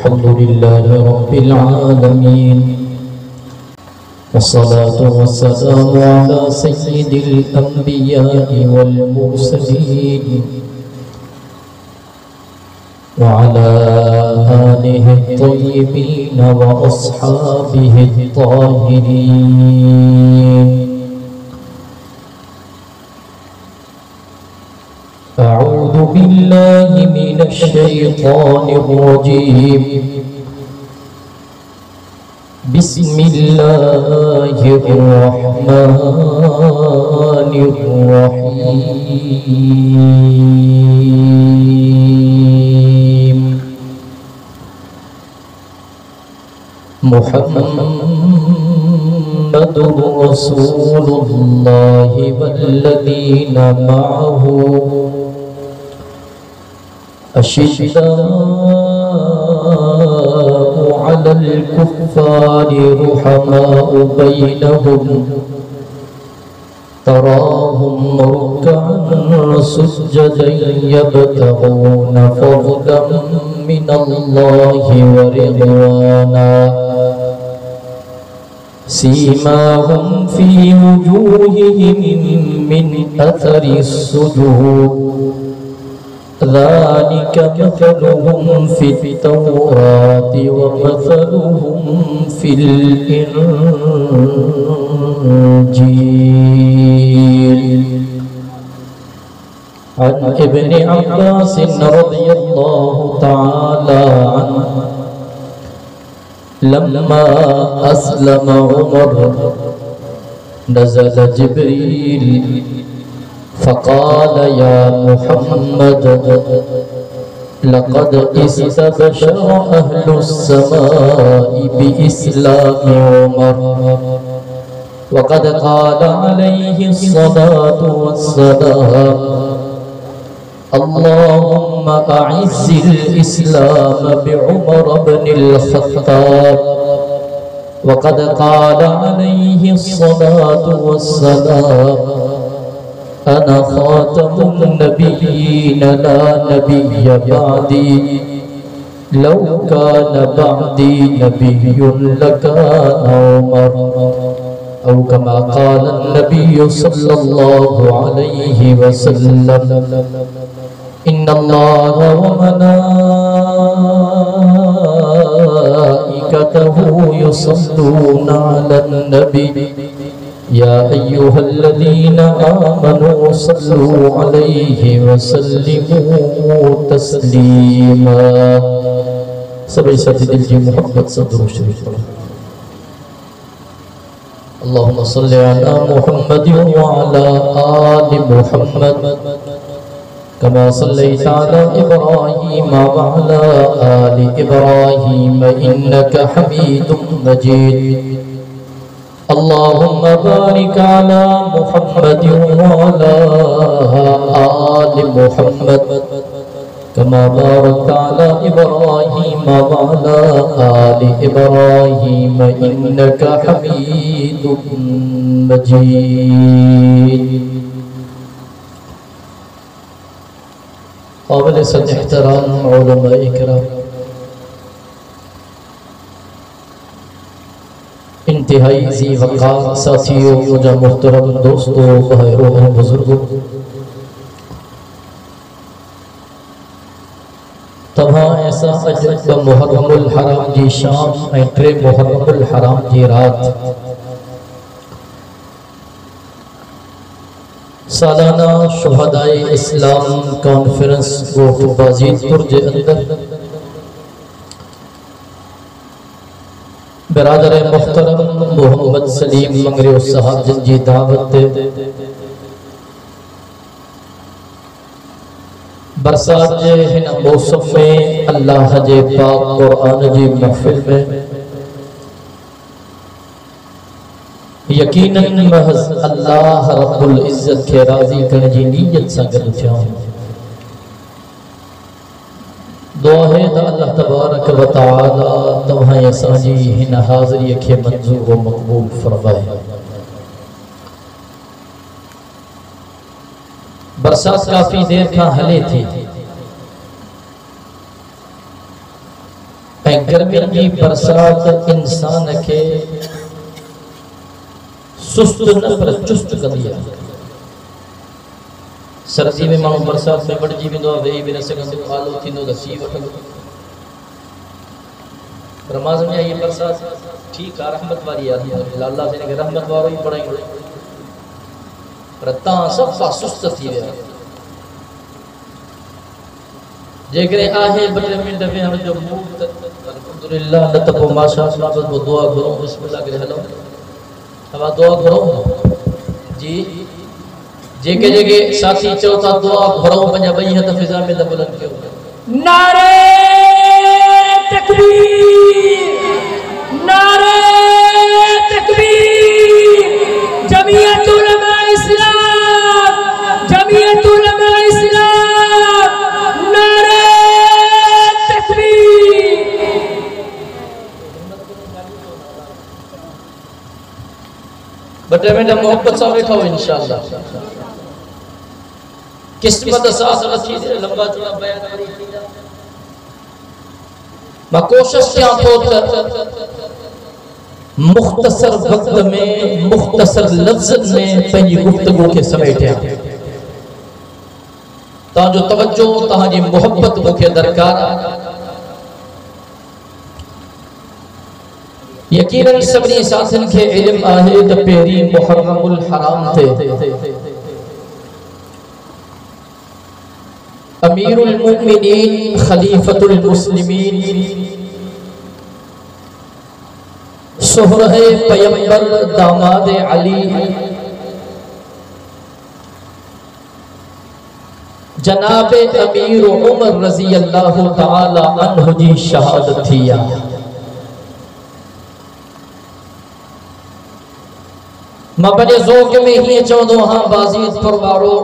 अल्हम्दुलिल्लाहि रब्बिल आलमीन वस्सलातु वस्सलामु अला सय्यिदिल अंबिया'i वल मुरसलीन व अला आलिहि त्तय्यिबीन व अस्हाबिहि त्ताहिरीन। अऊज़ु बिल्लाहि मिनश शैतानिर रजीम। बिस्मिल्लाहिर रहमानिर रहीम। मुहम्मदुर रसूलुल्लाहि वल्लज़ीना मअहू अशिद्दाउ अलल कुफ्फारि रुहमाउ बैनहुम तराहुम रुक्अन सुज्जदन यब्तगून फज़लन मिनल्लाहि व रिज़वाना सीमाहुम फी वजूहिहिम मिन अथरिस सुजूद ज़ालिक मसलुहुम फित्तौराति व मसलुहुम फिल इंजील। अन इब्न अब्बास रज़ियल्लाहु तआला अन्हु लम्मा अस्लम उमर नज़ल जिब्रील फ़क़ाल या मुहम्मद लक़द इस्तबशर अहलुस्समाइ बिइस्लामि उमर वक़द क़ाल अलैहिस्सलातु वस्सलाम अल्लाहुम्मा अ'iज़्ज़िल इस्लाम बिउमर इब्निल ख़त्ताब वक़द क़ाल अलैहिस्सलातु वस्सलाम अना ख़ातमुन नबिय्यीन ला नबिय्य बअदी लौ कान बअदी नबिय्युन लकाना उमर औ कमा क़ाल नबिय्यु सल्लल्लाहु अलैहि वसल्लम इन्नल्लाह व मलाइकतहु युसल्लूना अलन नबी या अय्युहल्लज़ीना आमनू सल्लू अलैहि वसल्लिमू तस्लीमा। सभी साथी दिल की मोहब्बत से दुरूद शरीफ पढ़ो। अल्लाहुम्मा सल्लि अला मुहम्मद व अला आलि मुहम्मद कमा सल्लैता अला इब्राहीम व अला आलि इब्राहीम इन्नका हमीदुम मजीद। अल्लाहुम्मा बारिक अला मुहम्मद व अला आलि मुहम्मद कमा बारकता अला इब्राहीम व अला आलि इब्राहीम इन्नका हमीदुम मजीद। काबिल सद एहतराम उलमा इकराम, इंतहाई ज़ी वक़ार साथियों, मुझे मुहतरम दोस्तों, भाइयों और बुजुर्गों, तव्हां ऐसा अजब मुहर्रमुल हराम जी शाम ऐं टे मुहर्रमुल हराम जी रात सालाना शुहदाए इस्लाम कॉन्फ्रेंस गोठ बाजीतपुर जे अंदर बिरादर मुहतरम मोहम्मद सलीम मंगरियो साहब जिन जी दावत बरसात जे हिन मौसम में अल्लाह जे पाक कुरान जी महफिल में यकीनन महज अल्लाह रब्बुल इज्जत के राज़ी करने जी नीयत सां गॾु थिया। दुआ है त अल्लाह तबारक व तआला तव्हां असांजी हिन हाज़िरीअ खे मंज़ूर व मक़बूल फरमाए। बरसात काफ़ी देर खां हले थी गर्मी की बरसात इंसान के सुस्त न पर चुस्त कंदी आहे। सर्दी में माण्हू बरसात में वड़जी वेंदो आहे, वेही बि न सघंदो, आलो थींदो त सी वठंदो। रमाज़ में ये बरसात ठीक है, रहमत वाली आदमी अल्लाह से ने रहमत वारो ही पढ़ाई पर ता सब सुस्त थी विया। जेकरे आहे बटे मिनट में हम जो मूड अल्हम्दुलिल्लाह न त पोइ माशाअल्लाह बस वो दुआ करो बिस्मिल्लाह करे हलो अब दुआ करो जी। जेके जेके साथी चो था दुआ करो पंजा बई हथ फिजा में त बुलंद कयो नारे तकबीर, नारे तकबीर। जमीयत उलमा इस्लाम, जमीयत उलमा इस्लाम, नारे तकबीर। बटे मिनट मोहब्बत सां वेठो इंशाअल्लाह। किस्मत साथ रखी दे लंबा चौड़ा बयान करी थी। मैं कोशिश क्या तो मुख्तसर वक्त में मुख्तसर लफ्ज़ में पंहिंजी गुफ्तगू के समेटिया ताजो तवज्जो ताजी मोहब्बत मुखे दरकार। यकीनन सभी साथिन के इल्म आहे त पहिरी मुहर्रमुल हराम थे अमीरुल मुमिनीन खलीफतुल मुस्लिमीन सोहरे पैगंबर दामाद अली जनाब अमीर उमर रजी अल्लाह तआला अन्हु जी शहादत थी। मां पंहिंजे ज़ौक़ में हीअं चवंदो हाँ बाज़ीद परवारो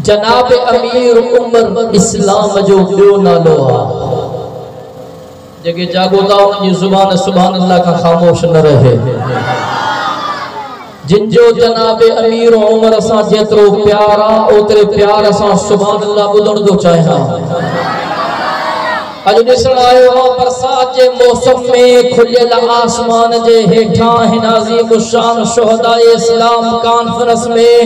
जनाब अमीर उमर इस्लाम जो ॿियो नालो आहे। जेके जागो था उनकी जुबान सुभान अल्लाह का खामोश न रहे। जिन जो जनाब अमीर उमर असां जेतिरो प्यार आहे ओतिरे प्यार असां सुभान अल्लाह ॿुधण जो चाहियां। अॼु ॾिसण आयो आहे बरसात जे मौसम में खुलियल आसमान जे हेठां हिन अज़ीम शान शुहदाए इस्लाम कॉन्फ्रेंस में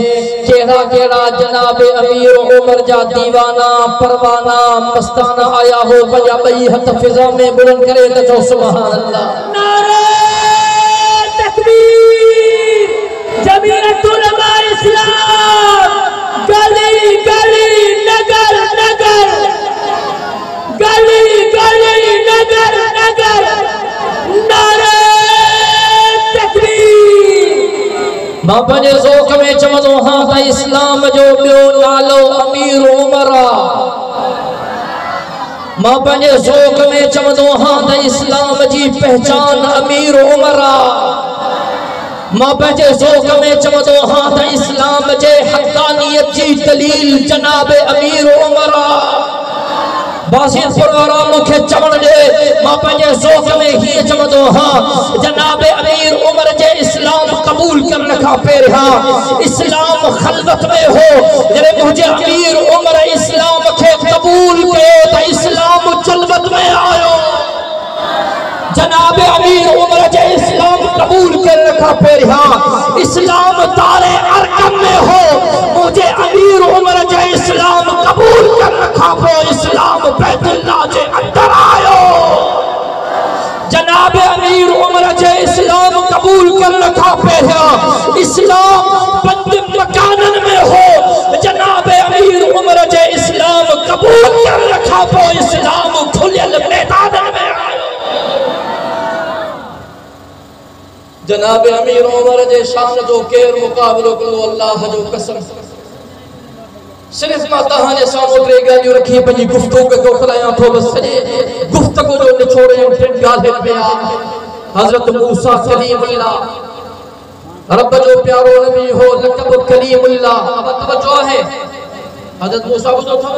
केड़ा केड़ा जनाब अमीर उमर जा दीवाना परवाना मस्ताना आया हो पंहिंजा ॿई हथ फिज़ा में बुलंद करे त चओ सुभान अल्लाह। नारे तकबीर। जमीयत उलमा इस्लाम गली गली नगर नगर गली गली नगर नगर नारे तकबीर। मां पंहिंजे ज़ौक़ में चवंदो हाँ त इस्लाम जो ॿियो नालो अमीर उमर आहे। मां पंहिंजे ज़ौक़ में चवंदो हाँ त इस्लाम जी पहचान अमीर उमर आहे। मां पंहिंजे ज़ौक़ में चवंदो हाँ त इस्लाम जे हक़ानियत जी दलील जनाब अमीर उमर आहे। बाज़ीद परवारा मुखे चवण दे मां पंहिंजे ज़ौक़ में हीअं चवंदो हाँ जनाब अमीर उमर जे इस्लाम कबूल करण खां पहिरियां इस्लाम खलवत में हो। जॾहिं मुंहिंजे अमीर उमर इस्लाम खे कबूल कयो त इस्लाम जलवत में आयो। जनाब अमीर उमर जे इस्लाम कबूल करण खां पहिरियां इस्लाम दारे अरकम में हो। मुंहिंजे अमीर उमर जे इस्लाम कबूल करण खां पोइ इस्लाम बैतुल्लाह जे अंदर आयो। जनाब अमीर उमर जे इस्लाम कबूल करण खां पहिरियां इस्लाम बंद मकानन में हो। जनाब अमीर उमर जे इस्लाम कबूल करण खां पोइ इस्लाम खुलियल मैदानन में आयो। जनाब अमीर उमर जे शान जो केर मुकाबलो कंदो अल्लाह जो कसम। सिर्फ मां तव्हांजे साम्हूं टे ॻाल्हियूं रखी पंहिंजी गुफ़्तगू खे खोलायां थो। बस सॼे गुफ़्तगू जो निचोड़ टिनि ॻाल्हियुनि में आहे। हज़रत मूसा कलीमुल्लाह रब जो प्यारो नबी हो लक़ब कलीमुल्लाह। अब तवज्जो है हज़रत मूसा ॿुधो अथव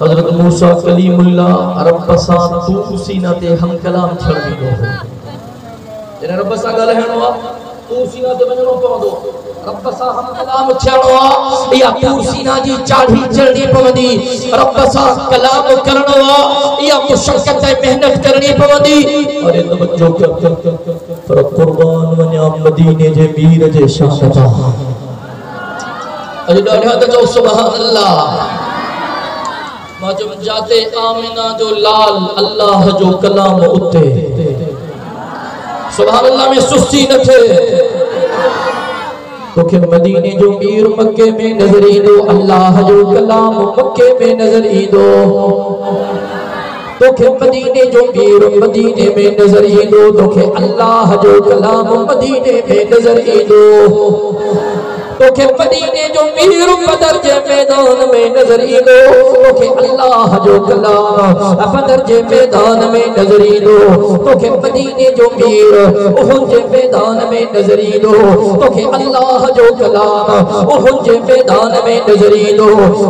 हज़रत मूसा कलीमुल्लाह रब सां तूर सीना ते हम कलाम छॾींदो हो। जॾहिं रब सां ॻाल्हाइणो आहे तूर सीना ते वञणो पवंदो। रब सां हम कलाम थियणो आहे इहा तूर सीना जी चाढ़ी चढ़णी पवंदी रब सां कलाम करणो आहे इहा मुशक्क़त ऐं मेहनत करणी पवंदी अरे तवज्जो कर पर कुर्बान वञा मदीने जे मीर जे शान तां अॼु ॾाढा त चओ सुभान अल्लाह मां चयो जाते आमिना जो लाल अल्लाह जो कलाम उते सुभान अल्लाह में सुस्ती न थे तोखे मदीने जो मीर मक्के में नजर ईंदो अल्लाह जो कलाम मक्के में नजर ईंदो तोखे मदीने जो मीर मदीने में नजर ईंदो तोखे अल्लाह जो कलाम मदीने में नजर ईंदो तोखे मदीने जो मीर बदर जे मैदान में नजर ईंदो तोखे अल्लाह जो कलाम बदर जे मैदान में नजर ईंदो तोखे मदीने जो मीर उहुद जे मैदान में नजर ईंदो तोखे अल्लाह जो कलाम उहुद जे मैदान में नजर ईंदो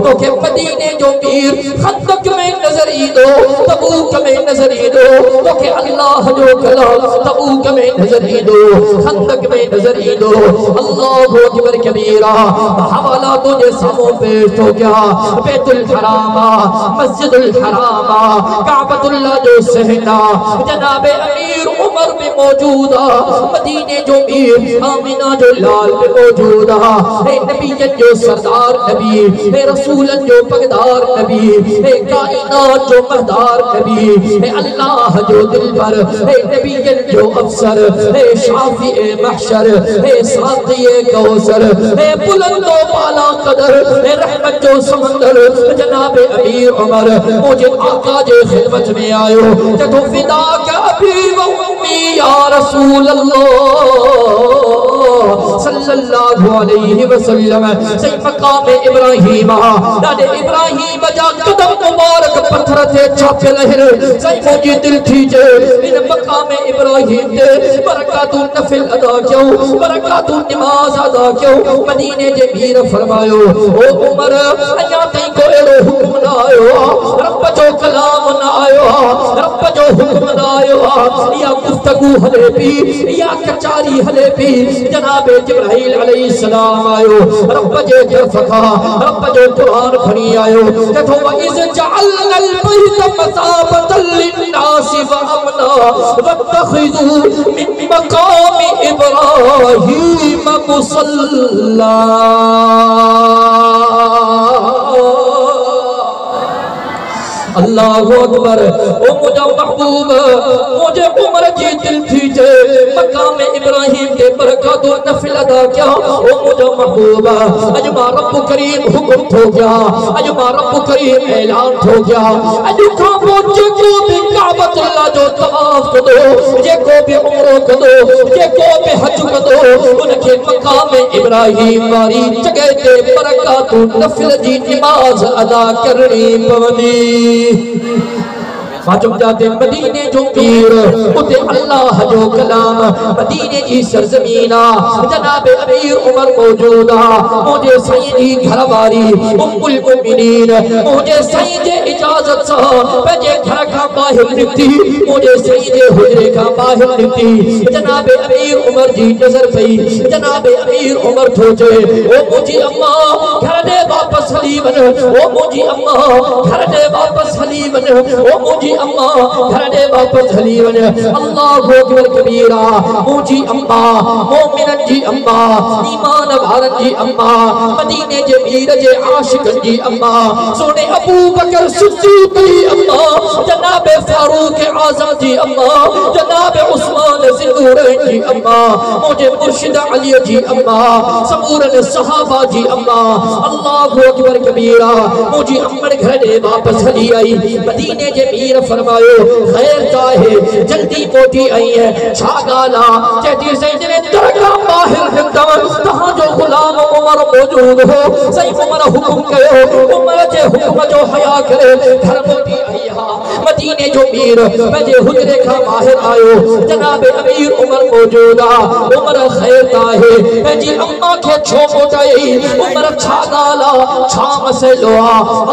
तोखे मदीने जो मीर खंदक में नजर ईंदो तबूक में नजर ईंदो तोखे अल्लाह जो कलाम तबूक में नजर ईंदो खंदक में नजर ईंदो अल्लाहु अकबर कबीरा हवाला तुझे सामो पेश हो गया बैतुल हरामा मस्जिदुल हरामा काबतुल्लाह जो सहना जनाब अमीर उमर में मौजूदा मदीने जो मीर आमिना जो लाल में मौजूदा ए नबी जो सरदार नबी ए रसूलन जो पगदार नबी ए कायनात जो महदार नबी ए अल्लाह जो दिलबर ए नबी जो अफसर ए शाफी ए महशर ए साक़ी ए कौसर ए बुलंदो बाला कदर ए रहमत जो समंदर जनाब अमीर उमर मुझे आका जे खिदमत में आयो जदो फिदा का अबी व उम्मी या रसूल अल्लाह सल्लल्लाहु अलैहि वसल्लम सही मकाम इब्राहिम दादे इब्राहिम जा कदम मुबारक पत्थर ते छापे लहर सही मुझे दिल थी जे इन मकाम इब्राहिम ते बरकातु नफिल अदा क्यों बरकातु नमाज अदा क्यों मदीने जे मीर फरमायो ओ उमर अया तई को एड़ो हुक्म ना आयो रब जो कलाम ना आयो रब जो हुक्म ना आयो या गुफ्तगू हले पी या कचारी हले पी जनाब जिब्राइल अलैहिस्सलाम आयो रब जे तरफा रब जो कुरान खणी आयो कथो इज जअलनल बैत मसाबतल लिन्नास व अमना वत्तखिजू मिन मकाम इब्राहिम मुसल्ला अल्लाहु अकबर ओ मुझा महबूब मुझे उमर जी दिल थी जे मकाम इब्राहिम के बरकत व नफिल अदा क्या ओ मुझा महबूब अज मा रब करीम हुक्म हो गया अज मा रब करीम ऐलान हो गया अज का मुझे को भी काबतुल्लाह जो तवाफ कदो जे को भी उम्र कदो जे को भी हज कदो उनके मकाम इब्राहिम वारी जगह ते बरकत व नफिल जी नमाज अदा करनी पवनी माचुम जाते मदीने जो मीर उते अल्लाह जो कलाम मदीने की सरजमीना जनाब अमीर उमर मौजूदा मुझे सही जी घरवारी उम्मुल मुमिनीन मुझे सही जे इजाजत सा पंहिंजे घर का बाहर निकती मुझे सही जे हुजरे का बाहर निकती जनाब अमीर उमर जी नजर पई जनाब अमीर उमर सोचे ओ मुझी अम्मा घर दे वापस हली वन ओ मुझी अम्मा घर दे वापस हली वन ओ मुझी अम्मा घर दे वापस हली वन अल्लाहु अकबर कबीरा मुझी अम्मा मोमिनन जी अम्मा ईमान वारन जी अम्मा मदीने जे मीर जे आशिकन जी अम्मा सोने अबू बकर सिद्दीक जी अम्मा जनाब फारूक आजम जी अम्मा जनाब उस्मान ज़िन्नूरैन जी अम्मा मुझे मुर्शिद अली जी अम्मा सबूरन सहाबा जी अम्मा अल्लाहु अकबर कबीरा मुझी अम्मन घर दे वापस हली आई मदीने जे मीर फरमायो खैर चाहे जल्दी मोटी आई है छा गाला चेती सैयदने दरगाह बाहर हिंदम तहां जो गुलाम उमर मौजूद हो सही उमर हुक्म कयो उमर जे हुक्म जो हया करे घर मोटी आई हा मदीने जो मीर पंहिंजे हुजरे खां बाहर आयो जनाब अमीर उमर मौजूदा उमर खैर चाहे पंहिंजी अम्मा खे छो मोटाई उमर छा गाला छा मसलो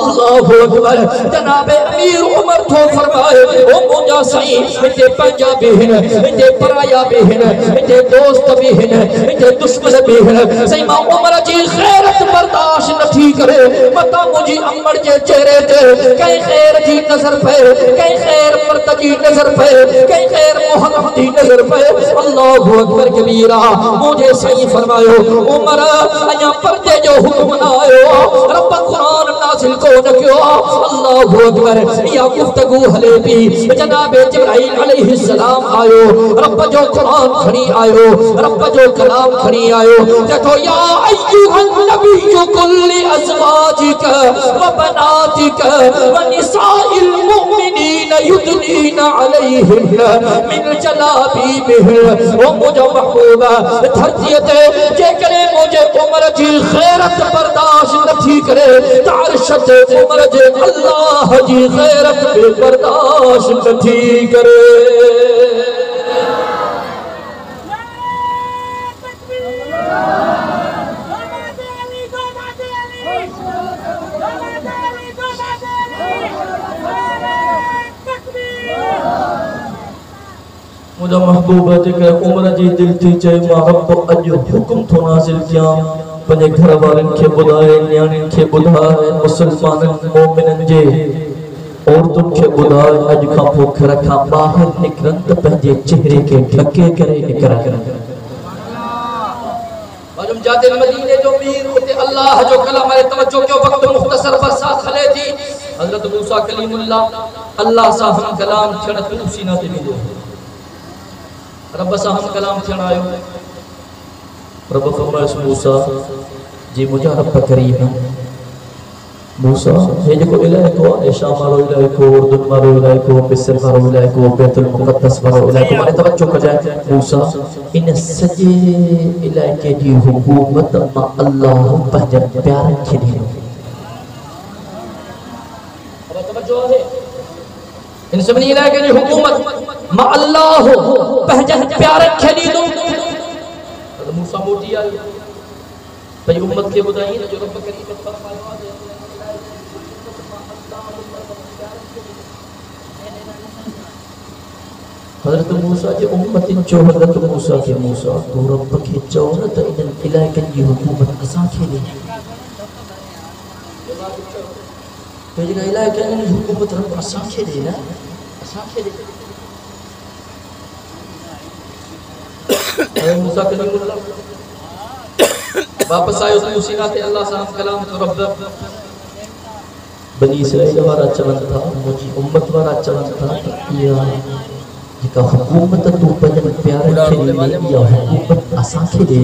अल्लाहु अकबर जनाब अमीर उमर तो फरमाए ओ मुंजा सही इते पंजा बेहन इते पराया बेहन इते दोस्त बेहन इते दुश्मन बेहन सही मां उमर जी गैरत बर्दाश्त न थी करे मता मुजी अम्मड़ जे चेहरे ते कई खैर जी नजर पे कई खैर मर्द जी नजर पे कई खैर मोहब्बत जी नजर पे अल्लाहु अकबर कबीरा मुझे सही फरमायो उमर अया पर्दे जो हुक्म ना आयो रब कुरान नाज़िल को न कियो अल्लाहु अकबर या गुफ्तगू हले भी जनाब जिब्राइल अलैहिस्सलाम आयो रब जो कुरान खणी आयो रब जो कलाम खणी आयो देखो या अय्युहन नबिय्यु कुल्ली अज़वाजिका व बनातिका व निसाइल मुमिनीन युदनीना अलैहिन्ना मिन जलाबीबिहिन ओ मुझे महबूबा धरती ते जे करे मुझे उमर जी गैरत बर्दाश्त न थी करे तारशत उमर जे अल्लाह जी गैरत बर्दाश्त न थी करे मुझा महबूबा जेकर उमर जी दिल थी चे मां रब अज हुक्म थो नाज़िल किया पंजे घर वारन के बुधाए न्याणिन के बुधाए मुसलमानन मोमिनन जे औरतुन के बुधाए अज का भूख रखा बाहर निकरन त पंजे चेहरे के ढके करे निकरन मालूम जाते मदीने जो मीर होते अल्लाह जो कलाम है तवज्जो के वक्त मुख्तसर बरसात खले थी हजरत मूसा कलीमुल्लाह अल्लाह सा हम कलाम छण तुसी ना ते मिलो रब सा हम कलाम छण आयो रब फरमाए मूसा जी मुझा रब करीब है मूसा ये जो इलाको है शाम वालो इलाको उर्दू वालो इलाको मिस्र वालो इलाको बैतुल मुक़द्दस वालो इलाको माने तवज्जो कर जाए मूसा इन सजे इलाके की हुकूमत मा अल्लाह पंहिंजे प्यार खे ॾिनो अब तवज्जो है इन सभी इलाके की हुकूमत मा अल्लाह पंहिंजे प्यार खे ॾिनो मूसा मोटी आई पंहिंजी उम्मत खे ॿुधाई न जो रब करीम फरमायो आहे हजरत मूसा के उम्मतिन चो हजरत मूसा के मूसा तो रब के चो न त इन इलाकन जी हुकूमत असा खे दी तो जे इलाकन जी हुकूमत रब असा खे दे ना असा खे दे अरे मूसा कलीमुल्लाह वापस आयो तो सीना ते अल्लाह सा कलाम तो रब बनी इस्राइल वाला चलन था मुझी उम्मत वाला चलन था या जिका हुकूमत तू पंजन प्यार खे दी या हुकूमत असा खे दे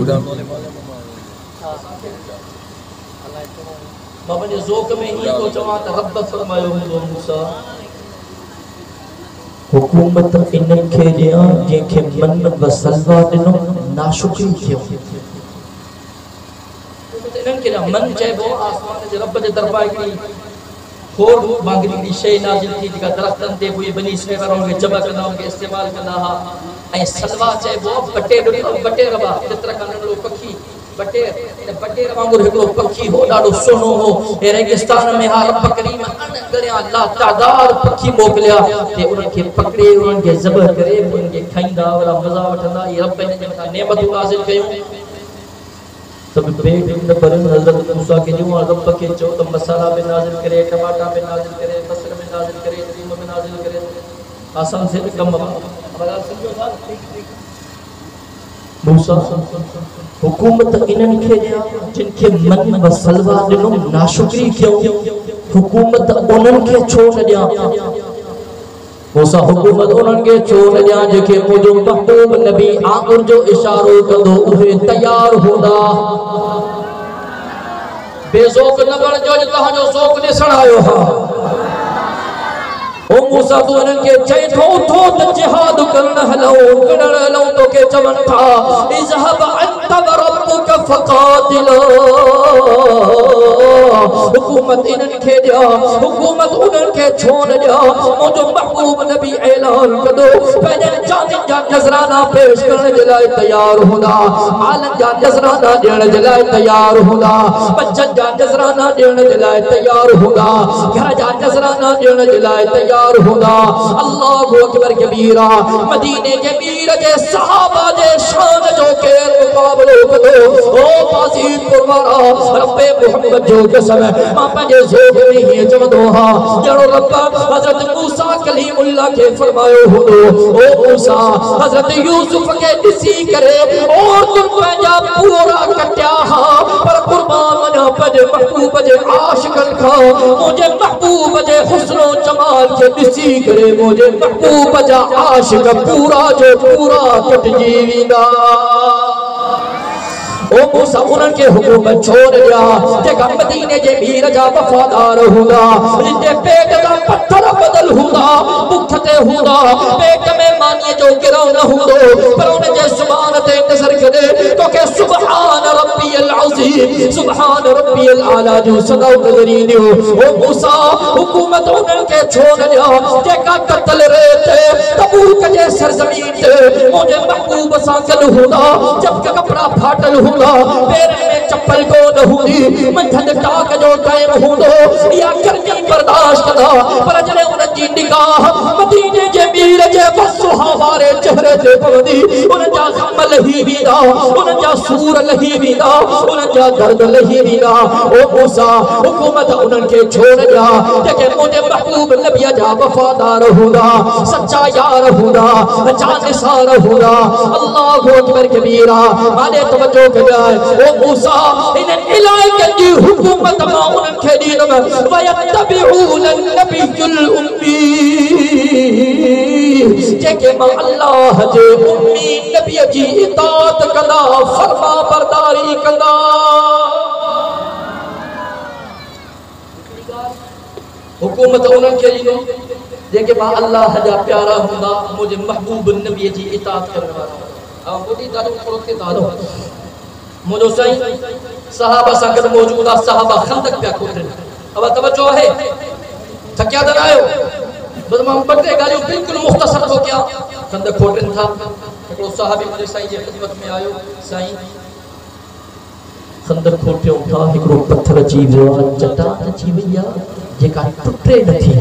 बाबा ने ज़ोक में ही को चवा त रब फरमायो मूसा हुकूमत इनन खे दिया जेके मन व सलवा दिनो नाशुक्री थियो इनन के मन चेबो आसमान जे रब जे दरबार की खोर मांगरी की शे नाजिल थी जेका दरख्तन ते कोई बनी इस्राइल वालों के जबा करना के इस्तेमाल करना हा ए सलवा चेबो बटे रबा जेतरा कनन लो पखी बटे वांगुर हिकड़ो पखी हो ॾाढो सुनो हो ए रेगिस्तान में हा रब करीम अनगणिया ला तादाद पखी मोकलिया ते उन के पकड़े उन के ज़बह करे उन के खाइंदा वाला मजा वठंदा ये रब ने मथा नेमत नाज़िल कयो तब पेट न भरन हजरत मूसा के जो रब के चो तो मसाला में नाज़िल करे टमाटा में नाज़िल करे बसर में नाज़िल करे थीम में नाज़िल करे आसान से कम बड़ा समझो था मूसा हुकूमत इनन खे दिया जिनके मन व सलवा दिनो नाशुक्री क्यों हुकूमत उनन के छो न दिया मूसा हुकूमत उनन के छो न दिया जेके मुजो महबूब नबी आंगुर जो इशारो कंदो उहे तैयार होंदा बेज़ोक न बण जो तहां जो ज़ोक ॾिसण आयो हा ओ मूसा तू उनन के चई थो उठो त जिहाद करण हलो तो के चवन था इज़हब अंत व रब्बुक फक़ातिलो हुकूमत इन्हनि खे ॾियो हुकूमत उन्हनि खे छो न ॾियो मुंहिंजो महबूब नबी ऐलान कंदो पंहिंजनि जानिन जा नज़राना पेश करण जे लाइ तयार हूंदा आलनि जा नज़राना ॾियण जे लाइ तयार हूंदा बच्चनि जा नज़राना ॾियण जे लाइ तयार हूंदा घर जा नज़राना ॾियण जे लाइ तयार हूंदा अल्लाहु अकबर कबीरा मदीने के मीर जे सहाबा जे शान जो केर मुक़ाबलो कंदो ओ बाज़ीद कुरवारा रब्बे मोहम्मद जो कसम मां पंहिंजे ज़ोक में हीअं चवंदो हा ॼणो रब हज़रत मूसा कलीमुल्लाह खे फरमायो हूंदो ओ मूसा हज़रत यूसुफ खे ॾिसी करे और तुम पंहिंजा पूरा कटिया हा पर कुर्बान वञो पंहिंजे महबूब जे आशिक़नि खां मुंहिंजे महबूब जे हुस्नो जमाल खे ॾिसी करे मुंहिंजे महबूब जा आशिक़ पूरा जो पूरा कटिजी वेंदा ओ मूसा उन्हनि खे हुकूमत छोड़ ॾिया जेका मदीने जे मीर जा वफ़ादार हूंदा जिनके पेट जा पत्थर बदल हूंदा बुख ते हूंदा पेट में मानीअ जो गिरव न हूंदो पर उन जे ज़ुबान ते नज़र करे तोखे सुभान रब्बियल अज़ीम सुभान रब्बियल आला जो सदा नज़र ईंदियो ओ मूसा हुकूमत उन्हनि खे छोड़ ॾिया जेका क़त्ल रेते तबूक जे सरज़मीन ते मुंहिंजे महबूब सां गॾु हूंदा जबकि कपड़ा फाटल पैरनि में चप्पल को न हूंदी मंझंदि टाक जो टाइम हूंदो या गर्मी बर्दाश्त कंदा पर जॾहिं उन्हनि जी निगाह मदीने जे मीर जे वसुहा वारे चेहरे ते पवंदी उन्हनि जा ग़म लही वेंदा उन्हनि जा सूर लही वेंदा उन्हनि जा दर्द लही वेंदा ओ मूसा हुकूमत उन्हनि खे छोड़ ॾिया जेके मुंहिंजे महबूब नबीअ जा वफ़ादार हूंदा सच्चा यार हूंदा जानिसार हूंदा अल्लाहु अकबर कबीरा माने तवज्जो ओ मूसा इन इलाइक़े जी हुकूमत मां उन्हनि खे ॾींदुमि वयत्तबिऊन नबियुल उम्मी जेके मां अल्लाह जे उम्मी नबीअ जी इताअत कंदा फरमा बरदारी कंदा हुकूमत उन्हनि खे ॾींदुमि जेके मां अल्लाह जा प्यारा हूंदा मुंहिंजे महबूब नबीअ जी इताअत करण वारा ॿुधी ॾाढो थोरो थिए ॾाढो मुझो साईं सहाबा सां गॾु मौजूद आहे सहाबा खंदक पिया खोटनि अब तवज्जो आहे थकिया त न आहियो बस मां ॿ टे ॻाल्हियूं बिल्कुलु मुख़्तसर थो कयां खंदक खोटनि था हिकिड़ो सहाबी मुंहिंजे साईं जे ख़िदमत में आयो साईं खंदक खोटियूं था हिकिड़ो पत्थर अची वियो आहे चट्टान अची वई आहे जेका टुटे नथी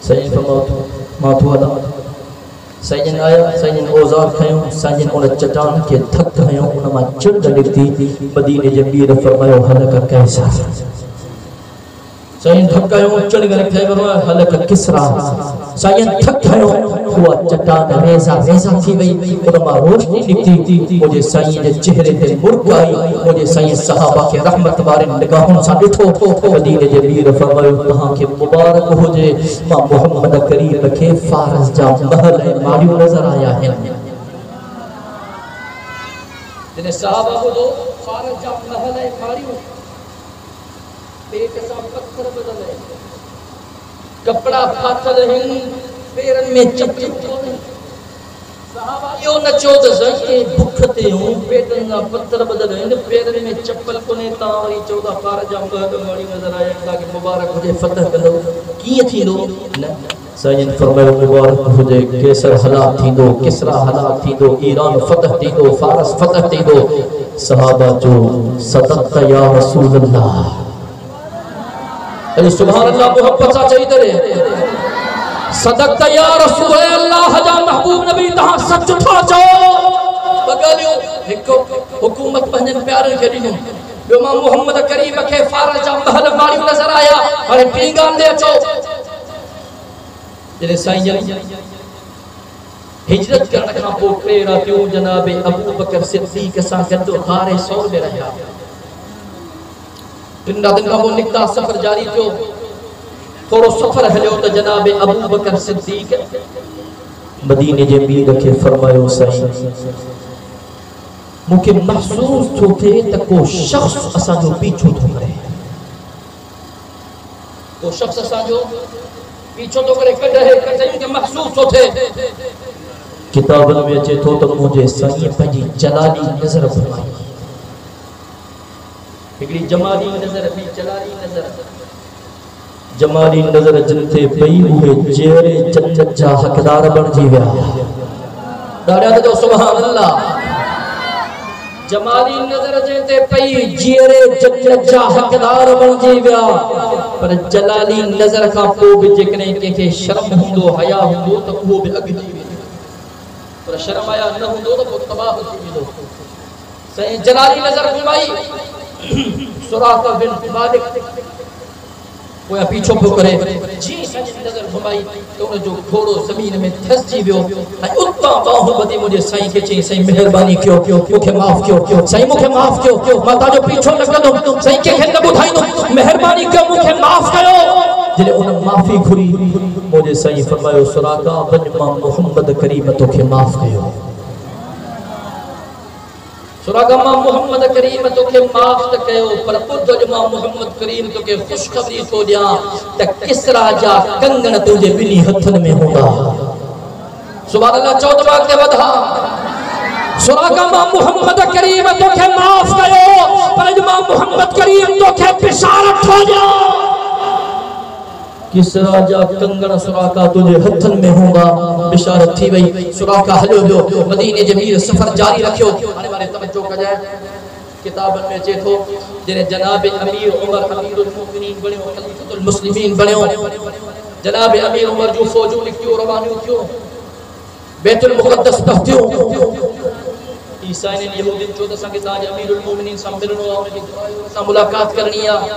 साईं फरमायो मां थो हलां साईं आया साईं औज़ार खयों साईं उन चट्टान के थक खयों उन मां चिड़ निकती मदीने जे मीर फरमायो हलक कैसा साईं थक खयों चिड़ निकते हलक किसरा साईं थक खयों हुआ चट्टान रेज़ा रेज़ा थी वई उन मां रोशनी निकती मुझे साईं जे चेहरे ते मुर्क आई मुझे साईं सहाबा के रहमत वारे निगाहों सां ॾिठो मदीने जे मीर फरमायो तहां के मुबारक हुजे मां मोहम्मद करीम के फारस जा महल ऐं माड़ियूं नज़र आया आहिनि जॾहिं सहाबा ॿुधो फारस जा महल ऐं माड़ियूं पेट सां पत्थर बदल कपड़ा फाथल आहिनि पेरनि में चप्पल कोन्हे सहाबा इहो न चओ त साईं भुख ते हूं पेटनि जा पत्थर बदल आहिनि पेरनि में चप्पल कोन्हे तव्हां वरी चओ था फारस जा महल माड़ियूं नज़र आया तव्हांखे मुबारक हुजे फतह कंदो कीअं थींदो न साईं फरमायो मुबारक हुजे केसर हलाक थींदो किसरा हलाक थींदो ईरान फतह थींदो फारस फतह थींदो सहाबा जो सदक़त या रसूल अल्लाह अरे सुभान अल्लाह मोहब्बत सां चई करे सदक़त या रसूल अल्लाह जा महबूब नबी तहां सच था चओ बगलियो हिकु हुकूमत पंहिंजनि प्यारनि खे ॾिनो ॿियो मां मोहम्मद करीम खे फारस जा महल माड़ियूं नज़र आया हाणे टी ॻाल्हि ते अचो जॾहिं साईं जन हिजरत करण खां पोइ टे रातियूं जनाब अबू बकर सिद्दीक़ सां गॾु गारे सौर में रहिया टिन रातियुनि खां पोइ निकिता सफ़र जारी थियो थोरो सफ़र हलियो त जनाब अबू बकर सिद्दीक़ मदीने जे मीर खे फरमायो साईं मूंखे महसूस थो थिए त को शख़्स असांजो पीछो थो करे को शख़्स असांजो पीछो थो करे कॾहिं मूंखे महसूस थो थिए किताबन में अचे थो त मुझे साईं पंहिंजी जलाली नज़र फरमाई, हिकिड़ी जमाली नज़र ॿी जलाली नज़र। जमाली नज़र जिन ते पई उहे जहिड़े जन्नत जा हक़दार बणिजी विया। ॾाढा तो सुभान अल्लाह। जमाली नज़र जिन ते पई जहिड़े जन्नत जा हक़दार बणिजी विया। पर जलाली नज़र खां पोइ बि जेकॾहिं कंहिंखे शर्म हूंदो हया हूंदो त उहो बि अॻिजी वेंदो, पर शर्म हया न हूंदो त पोइ तबाह थी वेंदो। साईं जलाली नज़र घुमाई सुराक़ा बिन मालिक पोया पीछो पियो करे, जी साईं नज़र घुमाई त उन जो घोड़ो ज़मीन में धसिजी वियो ऐं उतां बाहूं ॿधी मुंहिंजे साईं खे चई, साईं महिरबानी कयो, मूंखे माफ़ कयो, साईं मूंखे माफ़ कयो, मां तव्हांजो पीछो न कंदुमि, साईं कंहिंखे न ॿुधाईंदुमि, महिरबानी कयो मूंखे माफ़ कयो। जॾहिं उन माफ़ी घुरी मुंहिंजे साईं फरमायो, सुराक़ा वञ, मां मोहम्मद करीम तोखे माफ़ कयो। सुराग़ा मां मोहम्मद करीम तोखे माफ़ त कयो, पर ॿुध मां मोहम्मद करीम तोखे ख़ुशख़बरी थो ॾियां त किसरा जा कंगण तुंहिंजे ॿिन्ही हथनि में हूंदा। सुभान अल्लाह। चओ त अॻिते वधा। सुराग़ा मां मोहम्मद करीम तोखे माफ़ कयो, पर अॼु मां मोहम्मद करीम तोखे बिशारत थो ॾियां, किसरा जा कंगण सुराक़ा तुझे हथन में होगा। बिशारत थी वही। सुराक़ा हलियो वियो, मदीने जे मीर सफ़र जारी रखियो। हाणे वारे तवज्जो कजाए, किताबन में अचे थो जॾहिं जनाब अमीर उमर अमीरुल मोमिनीन बणियो, खलीफतुल मुस्लिमीन बणियो, जनाब अमीर उमर जो फौजूं निकितियूं, रवानियूं थियूं, बैतुल मुक़द्दस पहुतियूं। ईसाई ने यहूदिन चयो त असांखे तव्हांजे अमीरुल मोमिनीन सां मिलणो आहे, उनखे सां मुलाक़ात करणी आहे।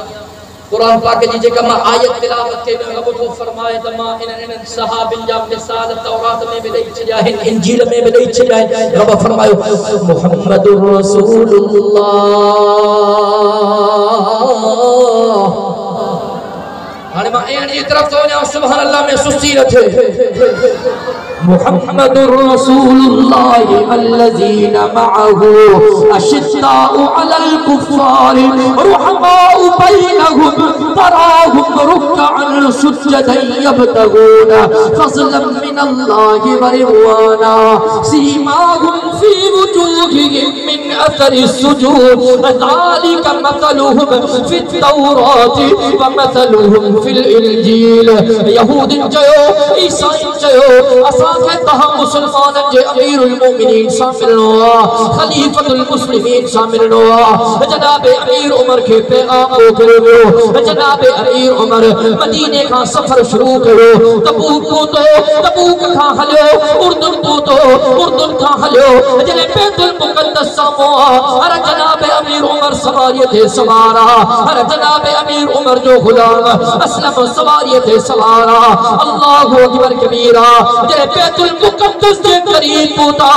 कुरान पाक जी जेका मां आयत तिलावत के में रब तो फरमाए त मां इन सहाबिन जा मिसाल तौरात में भी ॾेई छॾिया आहिनि, इंजील में भी ॾेई छॾिया आहिनि। रब फरमायो मुहम्मदुर रसूलुल्लाह। हाणे मां इन जी तरफ तो वञा, सुभान अल्लाह में सुस्ती न थिए। मुहम्मदुर रसूलुल्लाह अल्लज़ीना मअहू अशिद्दाउ अलल कुफ़ार रुहमाउ बैनहुम तराहुम रुक्अन सुज्जदन यब्तगूना फज़लन मिनल्लाहि व रिज़वाना सीमाहुम फी वुजूहिहिम मिन अथरि सुजूद ज़ालिका मसलुहुम फित तौराति व मसलुहुम फिल इंजील। यहूदिन चयो, ईसाई चयो, असांखे तहां मुसलमाननि जे अमीरुल मोमिनीन सां मिलणो आहे, खलीफतुल मुस्लिमीन सां मिलणो आहे। जनाब अमीर उमर खे पैगाम मोकिलियो वियो। जनाब अमीर उमर मदीने खां सफ़र शुरू कयो, तबूक पहुतो, तबूक खां हलियो, उर्दुन पहुतो, उर्दुन खां हलियो, जॾहिं बैतुल मुक़द्दस साम्हूं आहे, हर जनाब अमीर उमर सवारीअ ते सवार आहे, हर जनाब अमीर उमर जो गुलाम असलम सवारीअ ते सवार आहे। अल्लाहु अकबर कबीरा। जॾहिं बैतुल मुक़द्दस जे करीब पहुता,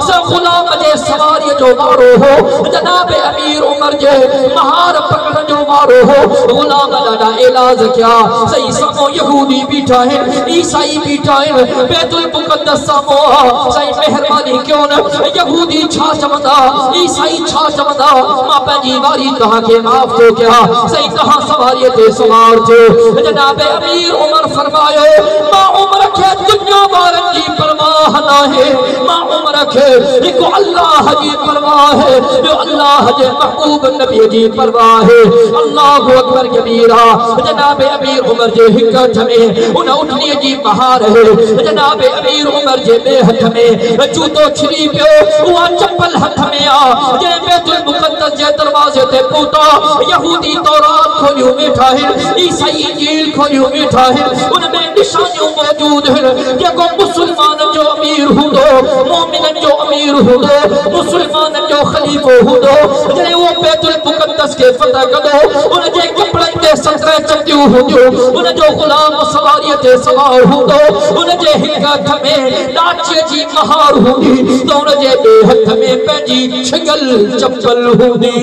सब गुलाम जे सवारीअ जो वारो हो, जनाब अमीर उमर जे महार पकड़ण जो वारो हो। गुलाम ॾाढा इलाज किया, सही साम्हूं यहूदी बीठा आहिनि, ईसाई बीठा आहिनि, बैतुल मुक़द्दस साम्हूं। सही महिरबानी कयो न, यहूदी छा चवंदा, ईसाई छा चवंदा, मां पंहिंजी वारी तव्हांखे माफ़ थो कयां, सही तव्हां सवारीअ ते सवार थियो। जनाब अमीर उमर फरमायो, मां उमर खे दुनिया वारनि जी परवाह नाहे, मां उमर खे हिकु अल्लाह जी परवाह है, ॿियो अल्लाह जे महबूब नबी जी परवाह है। अल्लाहु अकबर कबीरा। जनाब अमीर उमर जे हिक हथ में उन उठनीअ जी बहार है, जनाब अमीर उमर जे ॿिए हथ में जूतो छिरी पियो, उहा चप्पल हथ में आ। जंहिं बैतुल मुक़द्दस जे दरवाज़े ते पहुता, यहूदी तौरात खोलियो वेठा आहिनि, ईसाई इंजील खोलियो वेठा आहिनि, उनमें निशानियूं मौजूद आहिनि। जेको मुसलमाननि जो अमीर हूंदो, मोमिननि जो अमीर हूंदो, मुसलमाननि जो खलीफ़ो हूंदो, जॾहिं उहो बैतुल मुक़द्दस खे फतह कंदो, उन जे कपड़नि ते 17 चटियूं हूंदियूं, उन जो गुलाम सवारीअ ते सवार हूंदो, उन जे हिक हथ में ॾाचीअ जी महार हूंदी, त उन जे ॿिए हथ में पंहिंजी छिगल चप्पल हूंदी।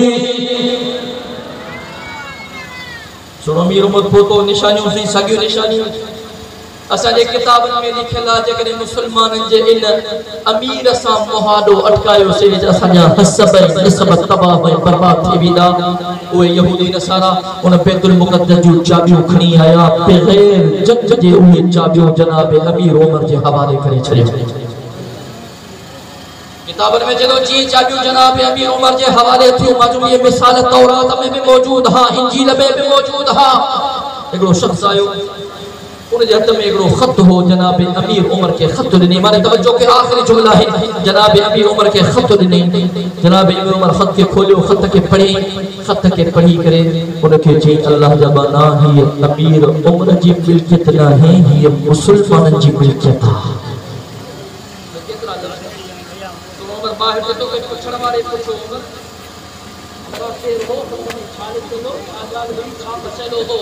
सुनो, अमीर उमर पहुतो, निशानियूं सी साॻियूं निशानियूं असांजे किताबनि में लिखियल आहे। जेकॾहिं मुसलमाननि जे इन अमीर सां मुहादो अटकायोसीं, असांजा हसब निसब तबाह ऐं बर्बाद थी वेंदा। उहे यहूदी नसारा उन बैतुल मुक़द्दस जूं चाबियूं खणी आया, बग़ैर जंग जे उहे चाबियूं जनाब अमीर उमर जे हवाले करे छॾियो। किताबन में जदों जी चाबियूं जनाब अमीर उमर जे हवाले थियूं मजमूई मिसाल तौरात में भी मौजूद हा, इंजील में भी मौजूद हा। हिकिड़ो शख्स आयो, उनके हथ में एक खत हो, जनाब अमीर उमर के खत ॾिनी। माने तवज्जो के आखिरी जुमला है, जनाब अमीर उमर के खत ॾिनी। जनाब अमीर उमर खत के खोलियो, खत के पढ़ी करे उनके चई अल्लाह जा बना ही अमीर उमर जी मिल्कियत ना है, ही मुसलमानन जी मिल्कियत आ। केतरा तो उमर बाहर जे तो पुछण वाले पुछो उमर के हो तो छाले तो आजाद हुई छा मसलो हो।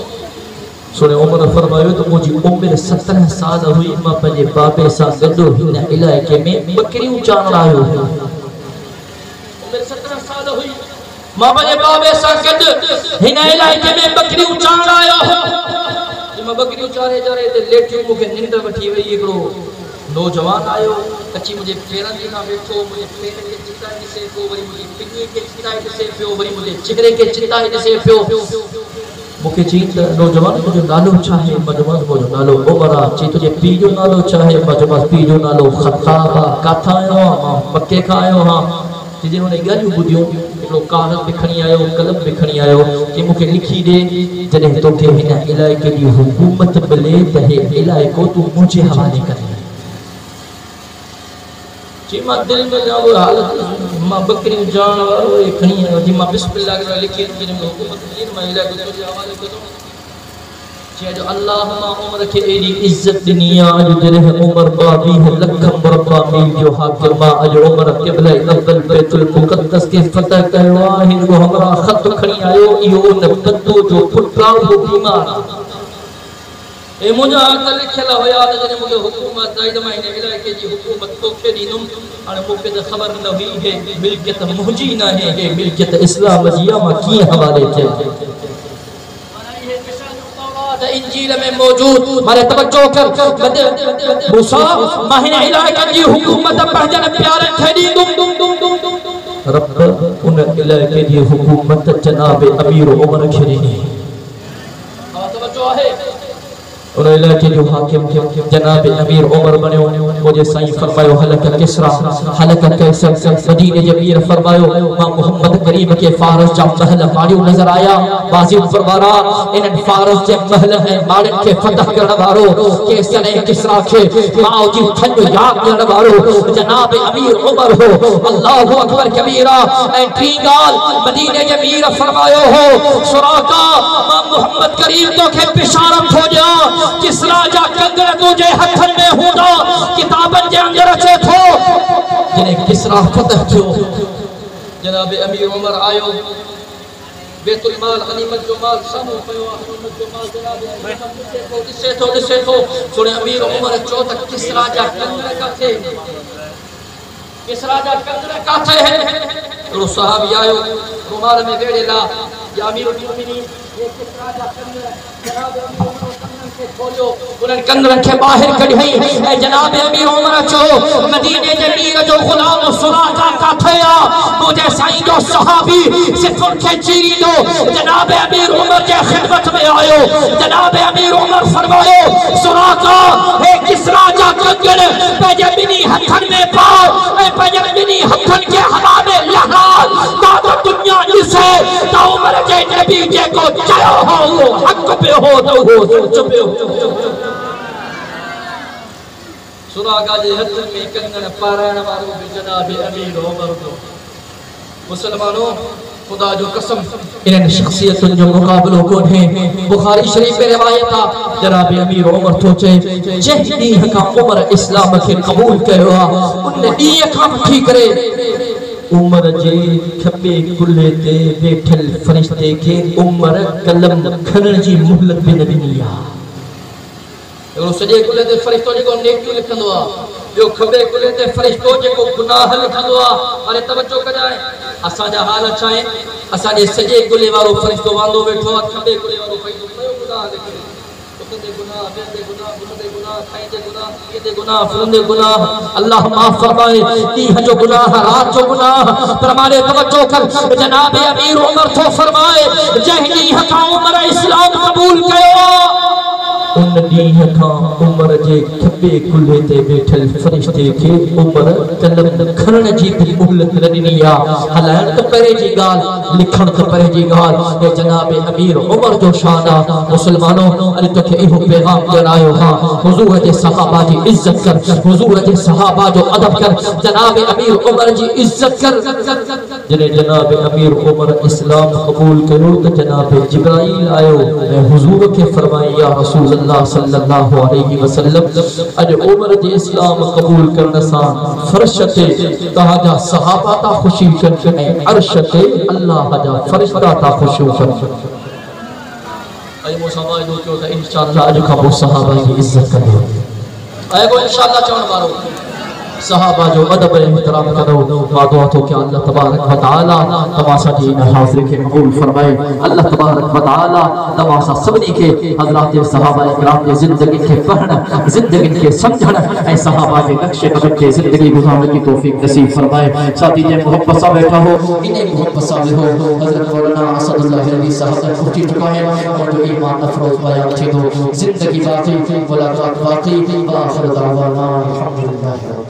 सुने उमर फरमायो तो मुझी उम्र 17 साल हुई, मां पंहिंजे बाबे सां गॾु हिन इलाइक़े में बकरियूं चारण आयो। उम्र 17 साल हुई, मां पंहिंजे बाबे सां गॾु हिन इलाइक़े में बकरियूं चारण आयो। मां बकरियूं चारे ते लेटियो, मूंखे निंड वठी वई। हिकिड़ो नौजवान आयो, अची मुझे पेरन जे खां वेठो, मुझे पेर के चिताई ॾिसे पियो, वरी मुझे पिनी के चिताई ॾिसे पियो, वरी मुझे चेहरे के चिताई ॾिसे पियो। मुखे चई त नौजवान तुझो नालो छा है? मजमस मुझो नालो उमर आ। चई तुझे पी जो नालो छा है? मजमस पी जो नालो खत्ताब आ। काथा आयो आ? मां मक्के खां आयो हां। जे हुन ॻाल्हियूं ॿुधियूं, हिकिड़ो कागज़ बि खणी आयो, कलम बि खणी आयो कि मूंखे लिखी ॾे, जॾहिं तोखे हिन इलाइक़े जी हुकूमत मिले त हे इलाइक़ो तूं मुंहिंजे हवाले करे। जी मां दिल में जाओ हालत मां बकरियूं जान वारो खणी आयो। जी मां बिस्मिल्लाह करे लिखी जॾहिं हुकूमत मिली न, मां इलाइक़ो तुंहिंजे हवाले कयो। चई जो अल्लाह मां उमर खे एॾी इज़त ॾिनी आहे, अॼु जॾहिं उमर 22 लख मुरबा मील जो हाकिम आहे। अॼु उमर क़िबला अव्वल बैतुल मुक़द्दस के फतह कयो आहे। हिन हमरा ख़त खणी आयो, इहो उन बंदो जो पुटु आहे, उहो बीमार आहे। ए मुझा त लिखियल हुया त जॾहिं मूंखे हुकूमत आई त मां हिन इलाइक़े जी हुकूमत तोखे ॾींदुमि। हाणे मूंखे त ख़बर न हुई हे मिल्कियत मुंहिंजी न आहे, हे मिल्कियत इस्लाम जी आहे। मां कीअं हवाले कयां? इंजील में मौजूद मारे तवज्जो कर मूसा मां हिन इलाइक़े जी हुकूमत पंहिंजन प्यारनि खे ॾींदुमि। रब उन इलाइक़े जी हुकूमत जनाब अमीर उमर खे ॾिनी। तवज्जो आहे, उन इलाइक़े जो हाकिम जनाब अमीर उमर बनियो। मुझे साईं फरमायो हलक किसरा हलक कैसर, मदीने जे अमीर फरमायो मां मोहम्मद करीम के फारस जा महल मारियो नजर आया। वाजिब फरमाना इन फारस जे महल है मालिक के फतह करण वारो कैसर है, किसरा के माओ जी खंड याद करण वारो जनाब अमीर उमर हो। अल्लाहु अकबर कबीरा। ऐ टी गाल मदीने जे अमीर फरमायो हो सुराका मां मोहम्मद करीम तो के बिशारत हो जा, किसरा जा कंगड़ तुझे हथन में हूंदा। किताबन जे अंदर अचे थो जॾहिं किसरा फतह थियो, जनाब अमीर उमर आयो। बैतुल माल गनीमत जो माल साम्हूं पियो आहे। गनीमत जो माल जनाब ॾिसे थो। सुणे अमीर उमर चयो त किसरा जा कंगड़ काथे? किसरा जा कंगड़ काथे? हिकिड़ो सहाबी आयो, रुमाल में वेड़ेला, या अमीरुल मोमिनीन ये किसरा जा कंगड़ जनाब अमीर खोलियो, उन्हनि कंगरनि खे ॿाहिरि कढियई। ऐं जनाब अमीर उमर चयो मदीने जे मीर जो गुलाम सुराका काथे आहे? मुंहिंजे साईं जो सहाबी सिफ़ुनि खे चीरींदो जनाब अमीर उमर जे ख़िदमत में आयो। जनाब अमीर उमर फरमायो सुराका हे किसरा जा कंगड़ पंहिंजे ॿिन्ही हथनि में पाओ ऐं पंहिंजे ॿिन्ही हथनि खे हवा में लहरा ताकि दुनिया ॾिसे त उमर जे नबी जेको चयो हो उहो हक़ पियो हो त उहो सच पियो। सुराका जे हथ में कंगण पारायण वारो भी जनाब अमीर उमर हो। मुसलमानों खुदा जो कसम इन शख्सियतुनि जो मुकाबलो कोन्हे। बुखारी शरीफ में रिवायत आहे जनाब अमीर उमर थो चए जंहिं ॾींहं खां उमर इस्लाम खे क़बूल कयो आहे उन ॾींहं खां वठी करे उमर जे खपे कुल्हे ते वेठल फरिश्ते खे उमर कलम खणण जी मोहलत बि न ॾिनी आहे। सॼे कुल्हे ते फरिश्तो जेको नेकियूं लिखंदो आहे, ॿियो खबे कुल्हे ते फरिश्तो जेको गुनाह लिखंदो आहे। हाणे तवज्जो कजाए असांजा हाल छा आहिनि? असांजे सॼे कुल्हे वारो फरिश्तो वांदो वेठो आहे, खबे कुल्हे वारो फरिश्तो पियो गुनाह लिखे। उते गुनाह, ॿियंदे गुनाह, बुलंदे गुनाह, खाईंदे गुनाह, पीअंदे गुनाह, फिरंदे गुनाह। अल्लाह माफ़ फरमाए ॾींहं जो गुनाह, रात जो गुनाह। पर माने तवज्जो कर जनाब अमीर उमर थो फरमाए जंहिं ॾींहं खां उमर इस्लाम क़बूल कयो उन ॾींहं खां उमर जे खब्बे कुल्ले ते बैठल फरिश्ते खे उमर कलम खरण जी भी मोहलत न ॾिनी आ। हलाइण त परे जी ॻाल्हि, लिखण त परे जी ॻाल्हि, हे जनाब अमीर उमर जो शान आ। मुसलमानो अॼु तोखे इहो पैगाम ॾियण आयो हां, हुज़ूर जे सहाबा जी इज़्ज़त कर, हुज़ूर जे सहाबा जो अदब कर, जनाब अमीर उमर जी इज़्ज़त कर। जॾहिं जनाब अमीर उमर इस्लाम क़बूल कयो त जनाब जिब्राईल आयो ऐं हुज़ूर खे फरमाई, या रसूल अल्लाह सल्लल्लाहु अलैहि वसल्लम, अॼु उमर जे इस्लाम क़बूल करण सां फर्श ते तव्हांजा सहाबा था ख़ुशी कनि ऐं अर्श ते अल्लाह जा फ़रिश्ता था ख़ुशियूं कनि। ऐं मूंसां वाइदो कयो त इंशाअल्लाह अॼु खां पोइ सहाबा जी इज़्ज़त कंदो। ऐं को इंशाअल्लाह चवण वारो सहाबा जो अदब एहतराम करो। मां दुआ थो कि अल्लाह तबारक व तआला तव्हां सां इन हाज़िरी खे क़बूल फरमाए। अल्लाह तबारक व तआला तव्हां सां सभिनी खे हज़रात सहाबा इकराम जी ज़िंदगी खे पढ़ण, ज़िंदगी खे समझण ऐं सहाबा जे नक्शे कदम ते ज़िंदगी गुज़ारण की तौफीक नसीब फरमाए। साथी जे मोहब्बत सां वेठा हो, इन मोहब्बत सां वेठो हज़रत मौलाना असदुल्लाह अली साहब पहुची चुका है और जो ईमान अफरोज़ बयान थी तो ज़िंदगी बाकी मुलाकात बाकी। आखिर दावाना अल्हम्दुलिल्लाह।